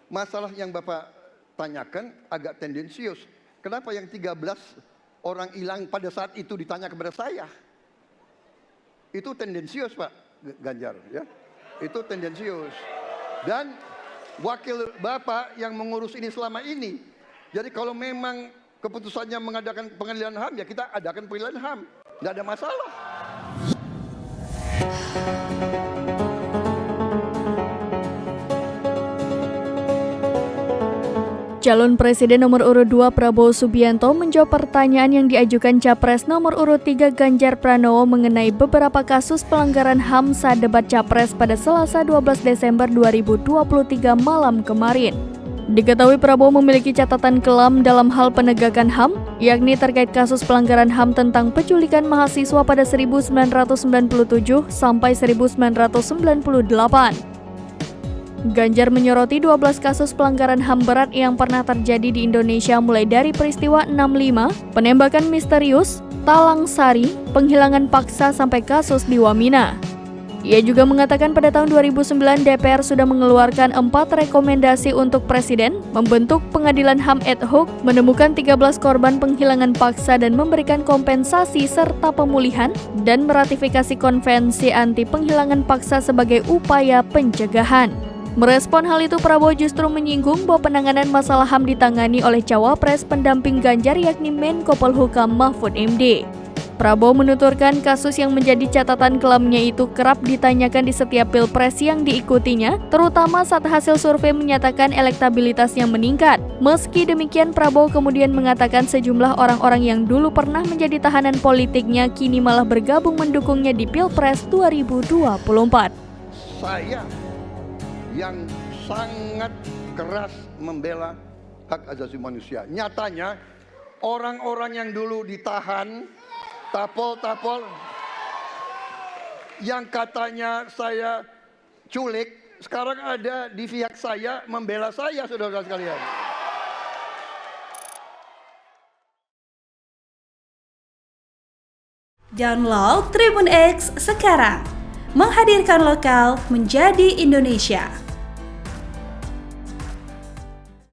masalah yang Bapak tanyakan agak tendensius. Kenapa yang 13 orang hilang pada saat itu ditanya kepada saya? Itu tendensius Pak Ganjar ya. Itu tendensius. Dan wakil Bapak yang mengurus ini selama ini. Jadi kalau memang keputusannya mengadakan pengadilan HAM ya kita adakan pengadilan HAM. Nggak ada masalah. Calon Presiden nomor urut 2 Prabowo Subianto menjawab pertanyaan yang diajukan Capres nomor urut 3 Ganjar Pranowo mengenai beberapa kasus pelanggaran HAM saat debat Capres pada Selasa 12 Desember 2023 malam kemarin. Diketahui Prabowo memiliki catatan kelam dalam hal penegakan HAM, yakni terkait kasus pelanggaran HAM tentang penculikan mahasiswa pada 1997 sampai 1998. Ganjar menyoroti 12 kasus pelanggaran HAM berat yang pernah terjadi di Indonesia mulai dari peristiwa 65, penembakan misterius, Talang Sari, penghilangan paksa sampai kasus di Wamena. Ia juga mengatakan pada tahun 2009 DPR sudah mengeluarkan 4 rekomendasi untuk Presiden, membentuk pengadilan HAM ad hoc, menemukan 13 korban penghilangan paksa dan memberikan kompensasi serta pemulihan, dan meratifikasi konvensi anti penghilangan paksa sebagai upaya pencegahan. Merespon hal itu, Prabowo justru menyinggung bahwa penanganan masalah HAM ditangani oleh cawapres pendamping Ganjar yakni Menko Polhukam Mahfud MD. Prabowo menuturkan kasus yang menjadi catatan kelamnya itu kerap ditanyakan di setiap pilpres yang diikutinya, terutama saat hasil survei menyatakan elektabilitasnya meningkat. Meski demikian, Prabowo kemudian mengatakan sejumlah orang-orang yang dulu pernah menjadi tahanan politiknya kini malah bergabung mendukungnya di Pilpres 2024. Saya yang sangat keras membela hak asasi manusia. Nyatanya orang-orang yang dulu ditahan, tapol-tapol, yang katanya saya culik, sekarang ada di pihak saya membela saya, saudara-saudara sekalian. Download Tribun X sekarang, menghadirkan lokal menjadi Indonesia.